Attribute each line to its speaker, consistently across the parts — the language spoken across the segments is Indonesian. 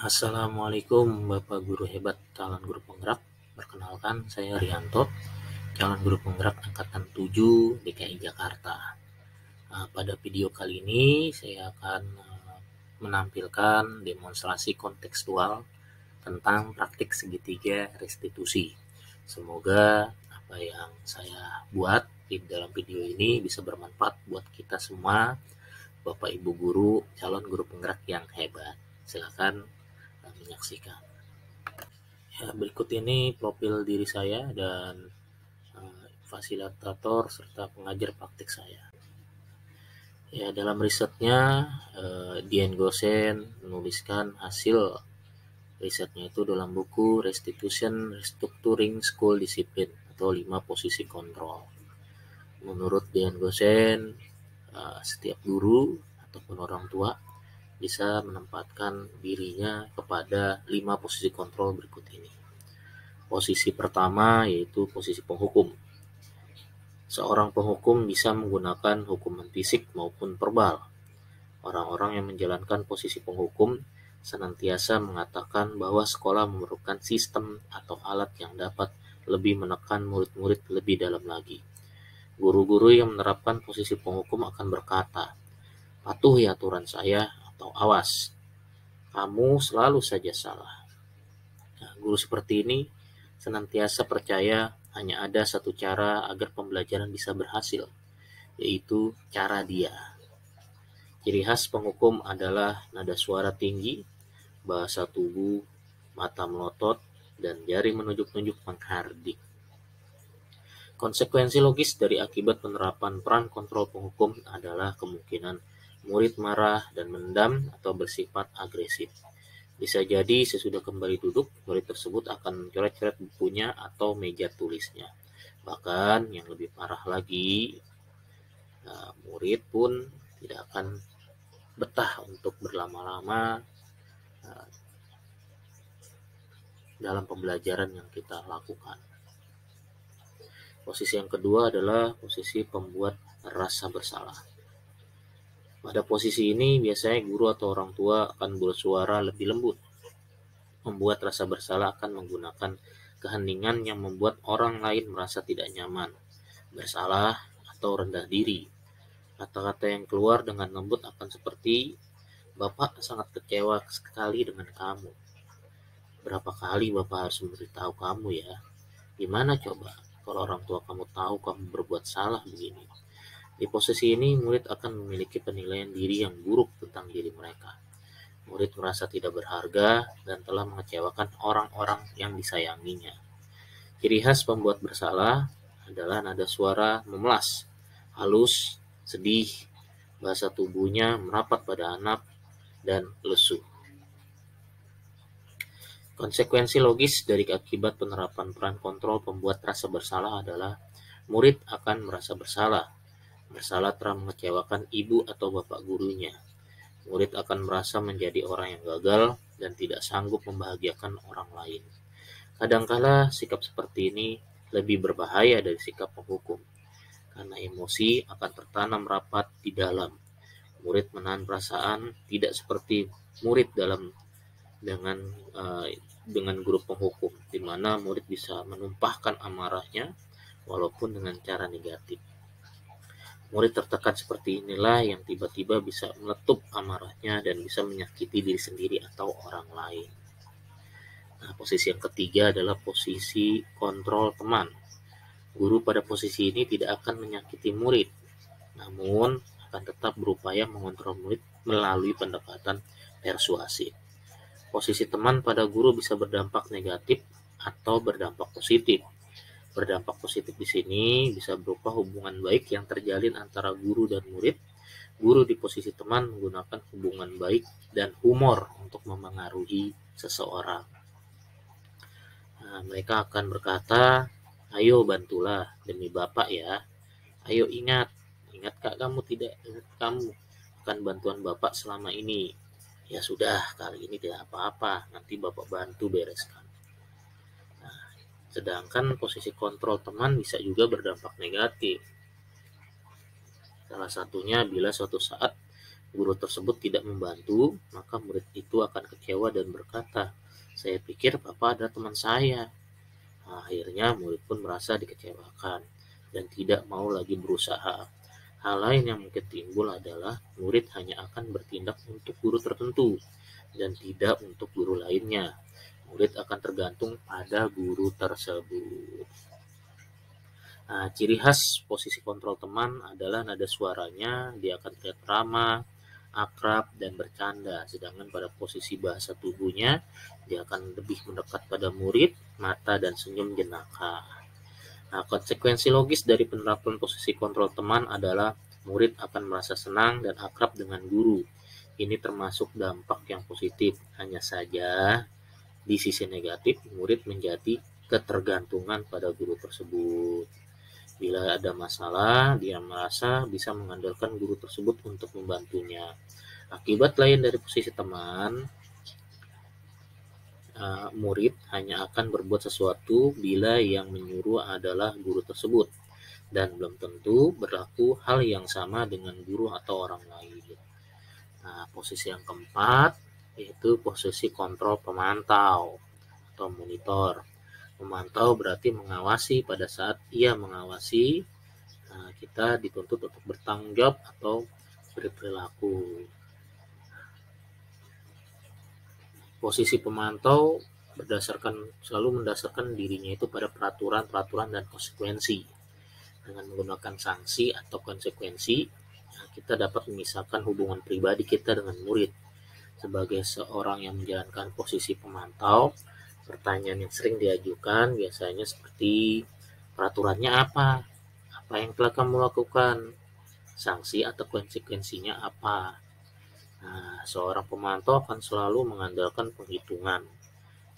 Speaker 1: Assalamualaikum Bapak Guru Hebat Calon Guru Penggerak. Perkenalkan, saya Rianto, Calon Guru Penggerak Angkatan 7 DKI Jakarta. Pada video kali ini saya akan menampilkan demonstrasi kontekstual tentang praktik segitiga restitusi. Semoga apa yang saya buat di dalam video ini bisa bermanfaat buat kita semua, Bapak Ibu Guru, calon guru penggerak yang hebat. Silakan menyaksikan. Ya, berikut ini profil diri saya dan fasilitator serta pengajar praktik saya. Ya, dalam risetnya Dian Gosen menuliskan hasil risetnya itu dalam buku Restitution Restructuring School Discipline atau 5 posisi kontrol. Menurut Dian Gosen, setiap guru ataupun orang tua bisa menempatkan dirinya kepada 5 posisi kontrol berikut ini. Posisi pertama yaitu posisi penghukum. Seorang penghukum bisa menggunakan hukuman fisik maupun verbal. Orang-orang yang menjalankan posisi penghukum senantiasa mengatakan bahwa sekolah memerlukan sistem atau alat yang dapat lebih menekan murid-murid lebih dalam lagi. Guru-guru yang menerapkan posisi penghukum akan berkata, "Patuhi aturan saya," atau "Awas, kamu selalu saja salah." Nah, guru seperti ini senantiasa percaya hanya ada satu cara agar pembelajaran bisa berhasil, yaitu cara dia. Ciri khas penghukum adalah nada suara tinggi, bahasa tubuh, mata melotot, dan jari menunjuk-nunjuk menghardik. Konsekuensi logis dari akibat penerapan peran kontrol penghukum adalah kemungkinan murid marah dan mendam atau bersifat agresif. Bisa jadi sesudah kembali duduk, murid tersebut akan mencoret-coret bukunya atau meja tulisnya. Bahkan yang lebih parah lagi, murid pun tidak akan betah untuk berlama-lama dalam pembelajaran yang kita lakukan. Posisi yang kedua adalah posisi pembuat rasa bersalah. Pada posisi ini biasanya guru atau orang tua akan bersuara lebih lembut. Membuat rasa bersalah akan menggunakan keheningan yang membuat orang lain merasa tidak nyaman, bersalah, atau rendah diri. Kata-kata yang keluar dengan lembut akan seperti, "Bapak sangat kecewa sekali dengan kamu. Berapa kali Bapak harus memberitahu kamu ya? Gimana coba kalau orang tua kamu tahu kamu berbuat salah begini?" Di posisi ini, murid akan memiliki penilaian diri yang buruk tentang diri mereka. Murid merasa tidak berharga dan telah mengecewakan orang-orang yang disayanginya. Ciri khas pembuat bersalah adalah nada suara memelas, halus, sedih, bahasa tubuhnya merapat pada anak, dan lesu. Konsekuensi logis dari akibat penerapan peran kontrol pembuat rasa bersalah adalah murid akan merasa bersalah telah mengecewakan ibu atau bapak gurunya. Murid akan merasa menjadi orang yang gagal dan tidak sanggup membahagiakan orang lain. Kadangkala sikap seperti ini lebih berbahaya dari sikap penghukum, karena emosi akan tertanam rapat di dalam. Murid menahan perasaan tidak seperti murid dengan guru penghukum, di mana murid bisa menumpahkan amarahnya walaupun dengan cara negatif. Murid tertekan seperti inilah yang tiba-tiba bisa meletup amarahnya dan bisa menyakiti diri sendiri atau orang lain. Nah, posisi yang ketiga adalah posisi kontrol teman. Guru pada posisi ini tidak akan menyakiti murid, namun akan tetap berupaya mengontrol murid melalui pendekatan persuasif. Posisi teman pada guru bisa berdampak negatif atau berdampak positif. Berdampak positif di sini bisa berupa hubungan baik yang terjalin antara guru dan murid. Guru di posisi teman menggunakan hubungan baik dan humor untuk memengaruhi seseorang. Nah, mereka akan berkata, "Ayo bantulah demi Bapak ya. Ayo ingat Kak, kamu akan bantuan Bapak selama ini. Ya sudah, kali ini tidak apa-apa, nanti Bapak bantu bereskan." Sedangkan posisi kontrol teman bisa juga berdampak negatif. Salah satunya bila suatu saat guru tersebut tidak membantu, maka murid itu akan kecewa dan berkata, "Saya pikir Bapak adalah teman saya." Akhirnya murid pun merasa dikecewakan dan tidak mau lagi berusaha. Hal lain yang mungkin timbul adalah murid hanya akan bertindak untuk guru tertentu dan tidak untuk guru lainnya. Murid akan tergantung pada guru tersebut. Nah, ciri khas posisi kontrol teman adalah nada suaranya, dia akan terlihat ramah, akrab, dan bercanda. Sedangkan pada posisi bahasa tubuhnya, dia akan lebih mendekat pada murid, mata, dan senyum jenaka. Nah, konsekuensi logis dari penerapan posisi kontrol teman adalah murid akan merasa senang dan akrab dengan guru. Ini termasuk dampak yang positif. Hanya saja, di sisi negatif, murid menjadi ketergantungan pada guru tersebut. Bila ada masalah, dia merasa bisa mengandalkan guru tersebut untuk membantunya. Akibat lain dari posisi teman, murid hanya akan berbuat sesuatu bila yang menyuruh adalah guru tersebut, dan belum tentu berlaku hal yang sama dengan guru atau orang lain. Nah, posisi yang keempat yaitu posisi kontrol pemantau atau monitor. Memantau berarti mengawasi. Pada saat ia mengawasi, kita dituntut untuk bertanggung jawab atau berperilaku. Posisi pemantau selalu mendasarkan dirinya itu pada peraturan dan konsekuensi. Dengan menggunakan sanksi atau konsekuensi, kita dapat memisahkan hubungan pribadi kita dengan murid. Sebagai seorang yang menjalankan posisi pemantau, pertanyaan yang sering diajukan biasanya seperti, peraturannya apa? Apa yang telah kamu lakukan? Sanksi atau konsekuensinya apa? Nah, seorang pemantau akan selalu mengandalkan penghitungan,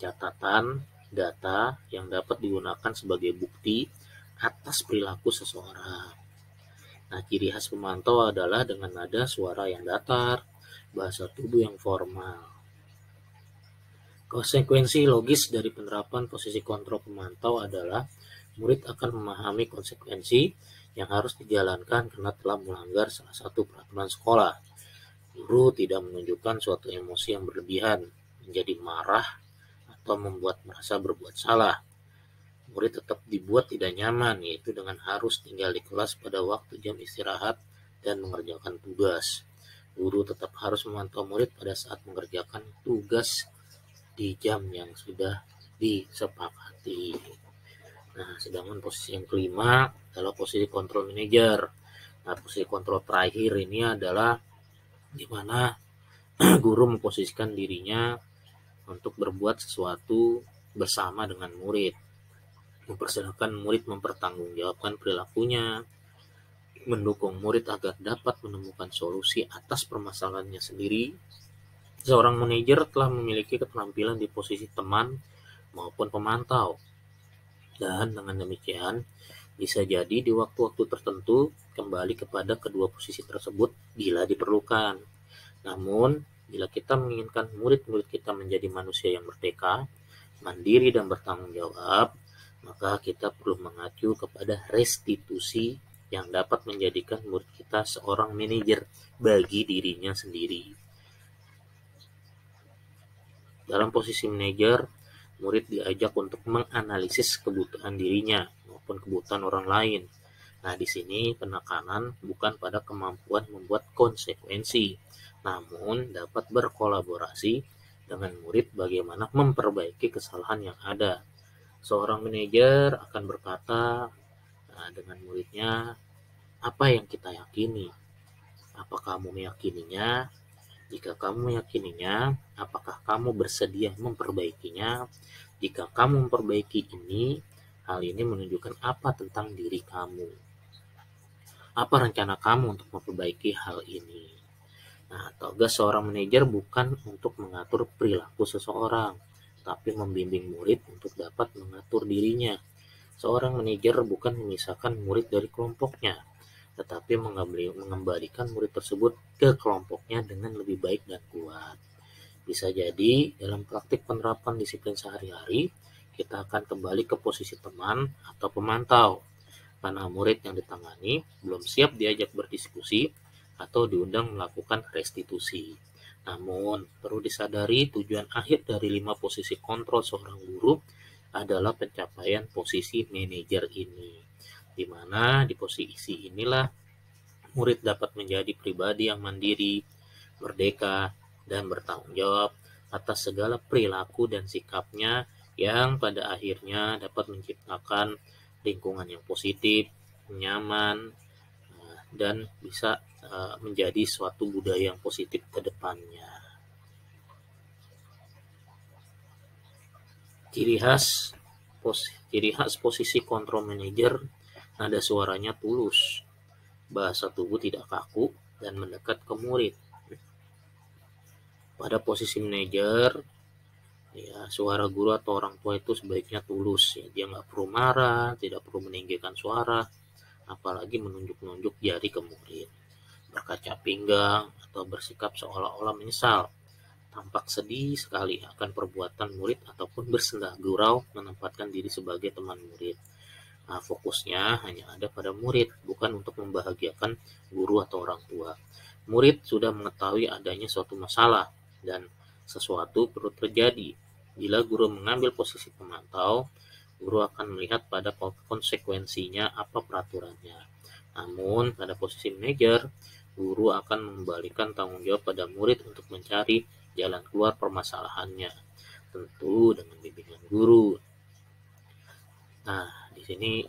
Speaker 1: catatan, data yang dapat digunakan sebagai bukti atas perilaku seseorang. Nah, ciri khas pemantau adalah dengan nada suara yang datar, bahasa tubuh yang formal. Konsekuensi logis dari penerapan posisi kontrol pemantau adalah murid akan memahami konsekuensi yang harus dijalankan karena telah melanggar salah satu peraturan sekolah. Guru tidak menunjukkan suatu emosi yang berlebihan, menjadi marah, atau membuat merasa berbuat salah. Murid tetap dibuat tidak nyaman, yaitu dengan harus tinggal di kelas pada waktu jam istirahat dan mengerjakan tugas. Guru tetap harus memantau murid pada saat mengerjakan tugas di jam yang sudah disepakati. Nah, sedangkan posisi yang kelima adalah posisi kontrol manajer. Nah, posisi kontrol terakhir ini adalah di mana guru memposisikan dirinya untuk berbuat sesuatu bersama dengan murid, mempersilahkan murid mempertanggungjawabkan perilakunya, mendukung murid agar dapat menemukan solusi atas permasalahannya sendiri. Seorang manajer telah memiliki keterampilan di posisi teman maupun pemantau, dan dengan demikian bisa jadi di waktu-waktu tertentu kembali kepada kedua posisi tersebut bila diperlukan. Namun, bila kita menginginkan murid-murid kita menjadi manusia yang merdeka, mandiri, dan bertanggung jawab, maka kita perlu mengacu kepada restitusi yang dapat menjadikan murid kita seorang manajer bagi dirinya sendiri. Dalam posisi manajer, murid diajak untuk menganalisis kebutuhan dirinya maupun kebutuhan orang lain. Nah, di sini penekanan bukan pada kemampuan membuat konsekuensi, namun dapat berkolaborasi dengan murid bagaimana memperbaiki kesalahan yang ada. Seorang manajer akan berkata dengan muridnya, apa yang kita yakini? Apa kamu meyakininya? Jika kamu meyakininya, apakah kamu bersedia memperbaikinya? Jika kamu memperbaiki ini, hal ini menunjukkan apa tentang diri kamu? Apa rencana kamu untuk memperbaiki hal ini? Nah, tugas seorang manajer bukan untuk mengatur perilaku seseorang, tapi membimbing murid untuk dapat mengatur dirinya. Seorang manajer bukan memisahkan murid dari kelompoknya, tetapi mengembalikan murid tersebut ke kelompoknya dengan lebih baik dan kuat. Bisa jadi dalam praktik penerapan disiplin sehari-hari, kita akan kembali ke posisi teman atau pemantau, karena murid yang ditangani belum siap diajak berdiskusi atau diundang melakukan restitusi. Namun, perlu disadari tujuan akhir dari 5 posisi kontrol seorang guru adalah pencapaian posisi manajer ini, di mana di posisi inilah murid dapat menjadi pribadi yang mandiri, merdeka, dan bertanggung jawab atas segala perilaku dan sikapnya yang pada akhirnya dapat menciptakan lingkungan yang positif, nyaman, dan bisa menjadi suatu budaya yang positif ke depannya. Ciri khas posisi kontrol manajer, nada suaranya tulus, bahasa tubuh tidak kaku, dan mendekat ke murid. Pada posisi manajer, ya, suara guru atau orang tua itu sebaiknya tulus. Ya. Dia nggak perlu marah, tidak perlu meninggikan suara, apalagi menunjuk-nunjuk jari ke murid, berkaca pinggang, atau bersikap seolah-olah menyesal. Tampak sedih sekali akan perbuatan murid ataupun bersendah gurau menempatkan diri sebagai teman murid. Nah, fokusnya hanya ada pada murid, bukan untuk membahagiakan guru atau orang tua. Murid sudah mengetahui adanya suatu masalah dan sesuatu perlu terjadi. Bila guru mengambil posisi pemantau, guru akan melihat pada konsekuensinya apa peraturannya. Namun, pada posisi manajer, guru akan mengembalikan tanggung jawab pada murid untuk mencari jalan keluar permasalahannya, tentu dengan bimbingan guru. Nah, di sini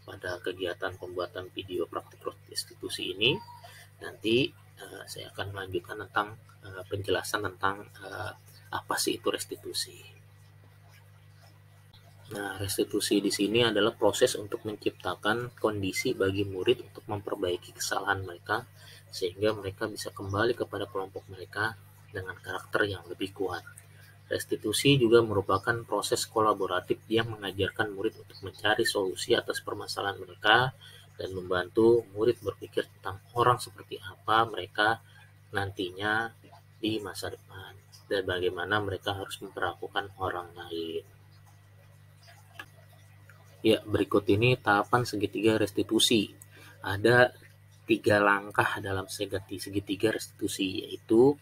Speaker 1: pada kegiatan pembuatan video praktik restitusi ini, nanti saya akan melanjutkan tentang penjelasan tentang apa sih itu restitusi. Nah, restitusi di sini adalah proses untuk menciptakan kondisi bagi murid untuk memperbaiki kesalahan mereka sehingga mereka bisa kembali kepada kelompok mereka dengan karakter yang lebih kuat. Restitusi juga merupakan proses kolaboratif yang mengajarkan murid untuk mencari solusi atas permasalahan mereka dan membantu murid berpikir tentang orang seperti apa mereka nantinya di masa depan dan bagaimana mereka harus memperlakukan orang lain. Ya, berikut ini tahapan segitiga restitusi. Ada 3 langkah dalam segitiga restitusi, yaitu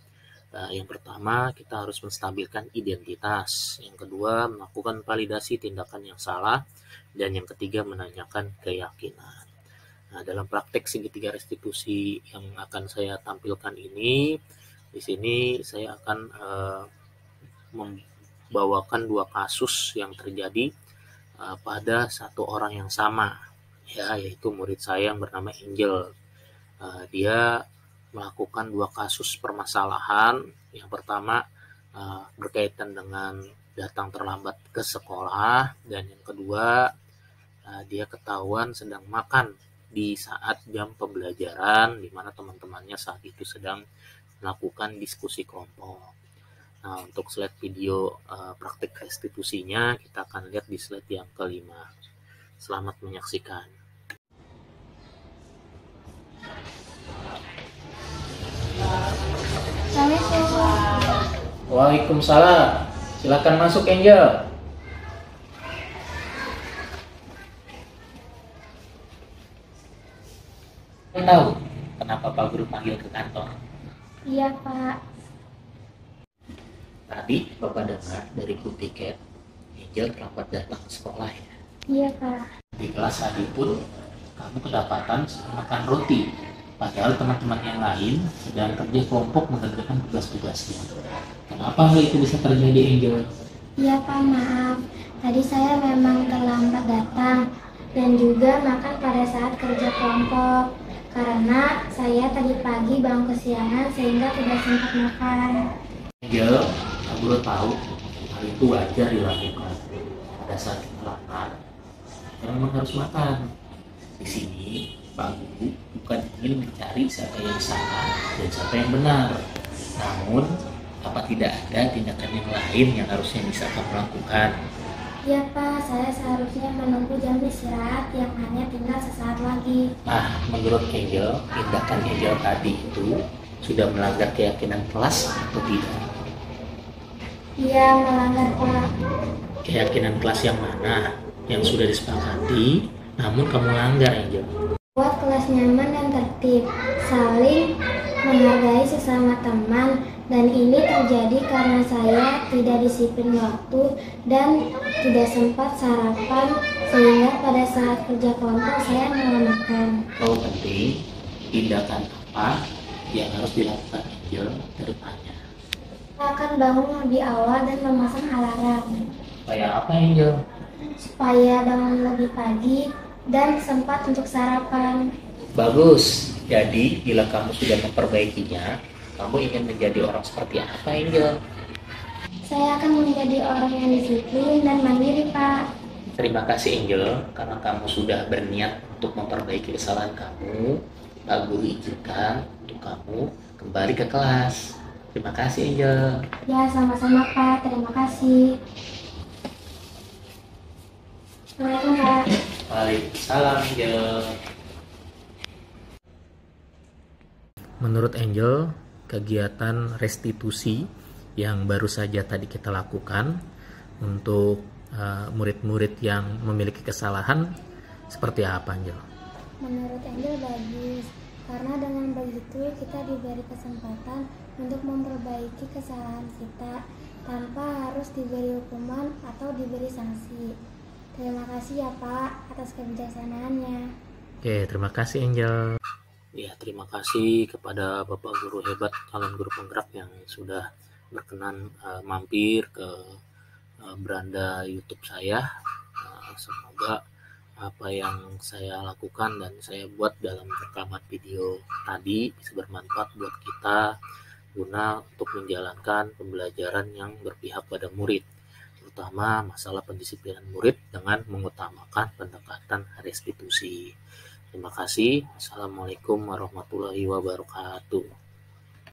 Speaker 1: yang pertama kita harus menstabilkan identitas, yang kedua melakukan validasi tindakan yang salah, dan yang ketiga menanyakan keyakinan. Nah, dalam praktek segitiga restitusi yang akan saya tampilkan ini, di sini saya akan membawakan 2 kasus yang terjadi pada satu orang yang sama, ya, yaitu murid saya yang bernama Angel. Dia melakukan 2 kasus permasalahan. Yang pertama berkaitan dengan datang terlambat ke sekolah, dan yang kedua dia ketahuan sedang makan di saat jam pembelajaran di mana teman-temannya saat itu sedang melakukan diskusi kelompok. Nah, untuk slide video praktik restitusinya kita akan lihat di slide yang kelima. Selamat menyaksikan.
Speaker 2: Assalamualaikum.
Speaker 1: Waalaikumsalam. Silakan masuk, Angel. Saya tahu kenapa Pak Guru panggil ke kantor.
Speaker 2: Iya, Pak.
Speaker 1: Tadi Bapak dengar dari Bu Tiket, Angel terlambat datang ke sekolah ya.
Speaker 2: Iya, Pak.
Speaker 1: Di kelas tadi pun kamu kedapatan makan roti, padahal teman-teman yang lain sedang kerja kelompok mengerjakan tugas-tugasnya. Kenapa hal itu bisa terjadi, Angel?
Speaker 2: Iya, Pak, maaf. Tadi saya memang terlambat datang dan juga makan pada saat kerja kelompok karena saya tadi pagi bangun kesiangan sehingga tidak sempat makan.
Speaker 1: Angel, Guru tahu hal itu wajar dilakukan pada saat kita lapar. Kita memang harus makan. Di sini Pak Guru bukan ingin mencari siapa yang salah dan siapa yang benar. Namun, apa tidak ada tindakan yang lain yang harusnya bisa kamu lakukan?
Speaker 2: Iya, Pak, saya seharusnya menunggu jam istirahat yang hanya tinggal sesaat lagi.
Speaker 1: Nah, menurut Angel, tindakan Angel tadi itu sudah melanggar keyakinan kelas atau tidak?
Speaker 2: Iya, melanggar, Pak.
Speaker 1: Keyakinan kelas yang mana? Yang sudah disepakati, namun kamu langgar, Angel.
Speaker 2: Buat kelas nyaman dan tertib, saling menghargai sesama teman, dan ini terjadi karena saya tidak disiplin waktu dan tidak sempat sarapan, sehingga pada saat kerja kelompok saya malah makan.
Speaker 1: Oh, penting. Tindakan apa yang harus dilakukan Angel ke depannya?
Speaker 2: Saya akan bangun lebih awal dan memasang alarm
Speaker 1: Supaya apa, Angel?
Speaker 2: supaya bangun lebih pagi dan sempat untuk sarapan.
Speaker 1: Bagus. Jadi, bila kamu sudah memperbaikinya, kamu ingin menjadi orang seperti apa, Angel?
Speaker 2: Saya akan menjadi orang yang disiplin dan mandiri, Pak.
Speaker 1: Terima kasih, Angel, karena kamu sudah berniat untuk memperbaiki kesalahan kamu. Pak Guru izinkan untuk kamu kembali ke kelas. Terima kasih, Angel.
Speaker 2: Ya, sama-sama, Pak. Terima kasih. Assalamualaikum, Pak.
Speaker 1: Waalaikumsalam, Angel. Menurut Angel, kegiatan restitusi yang baru saja tadi kita lakukan untuk murid-murid yang memiliki kesalahan seperti apa, Angel?
Speaker 2: Menurut Angel bagus, karena dengan begitu kita diberi kesempatan untuk memperbaiki kesalahan kita tanpa harus diberi hukuman atau diberi sanksi. Terima kasih ya Pak atas kebijaksanaannya.
Speaker 1: Oke, terima kasih, Angel. Ya, terima kasih kepada Bapak Guru hebat, calon guru penggerak yang sudah berkenan mampir ke beranda YouTube saya. Semoga apa yang saya lakukan dan saya buat dalam rekaman video tadi bisa bermanfaat buat kita guna untuk menjalankan pembelajaran yang berpihak pada murid, terutama masalah pendisiplinan murid dengan mengutamakan pendekatan restitusi. Terima kasih. Assalamualaikum warahmatullahi wabarakatuh.